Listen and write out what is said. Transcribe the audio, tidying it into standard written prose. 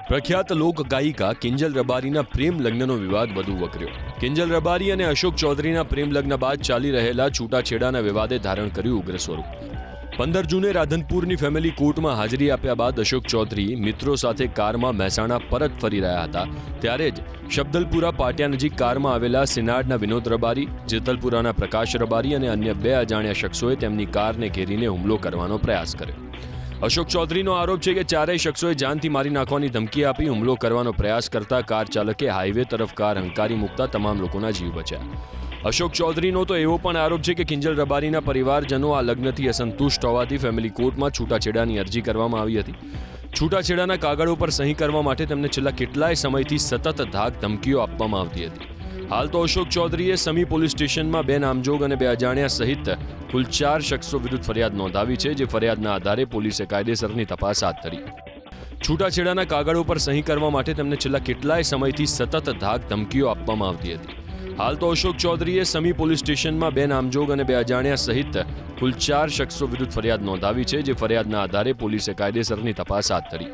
પ્રખ્યાત લોક ગાયિકા કિંજલ રબારીના પ્રેમ લગ્નનો વિવાદ વધુ વકર્યો। કિંજલ રબારી અને અશોક ચૌધરીના પ્રેમ લગ્ન બાદ ચાલી રહેલા છૂટાછેડાના વિવાદે ધારણ કર્યું ઉગ્ર સ્વરૂપ। 15 જૂને રાધનપુરની ફેમિલી કોર્ટમાં હાજરી આપ્યા બાદ અશોક ચૌધરી મિત્રો સાથે કારમાં મહેસાણા પરત ફરી રહ્યા હતા ત્યારે જ શબ્દલપુરા પાટિયા નજીક કારમાં આવેલા સિનાડના વિનોદ રબારી, જેતલપુરાના પ્રકાશ રબારી અને અન્ય 2 અજાણ્યા શખ્સોએ તેમની કારને ઘેરીને હુમલો કરવાનો પ્રયાસ કર્યો। અશોક ચૌધરીનો આરોપ છે કે ચારેય શખ્સોએ જાનથી મારી નાખવાની ધમકી આપી હુમલો કરવાનો પ્રયાસ કરતા કાર ચાલકે હાઈવે તરફ કાર હંકારી મૂકતા તમામ લોકોના જીવ બચ્યા। અશોક ચૌધરીનો તો એવો પણ આરોપ છે કે કિંજલ રબારીના પરિવારજનો આ લગ્નથી અસંતુષ્ટ હોવાથી ફેમિલી કોર્ટમાં છૂટાછેડાની અરજી કરવામાં આવી હતી। છૂટાછેડાના કાગળો પર સહી કરવા માટે તેમને છેલ્લા કેટલાય સમયથી સતત ધાક ધમકીઓ આપવામાં આવતી હતી। હાલ તો અશોક ચૌધરીએ સમી પોલીસ સ્ટેશનમાં 2 નામજોગ અને 2 અજાણ્યા સહિત કુલ 4 શખ્સો વિરુદ્ધ ફરિયાદ નોંધાવી છે, જે ફરિયાદના આધારે પોલીસે કાયદેસરની તપાસ હાથ ધરી। છૂટાછેડાના કાગળો પર સહી કરવા માટે તેમને છેલ્લા કેટલાય સમયથી સતત ધાક ધમકીઓ આપવામાં આવતી હતી। હાલ તો અશોક ચૌધરીએ સમી પોલીસ સ્ટેશનમાં 2 નામજોગ અને 2 અજાણ્યા સહિત કુલ 4 શખ્સો વિરુદ્ધ ફરિયાદ નોંધાવી છે, જે ફરિયાદના આધારે પોલીસે કાયદેસરની તપાસ હાથ ધરી।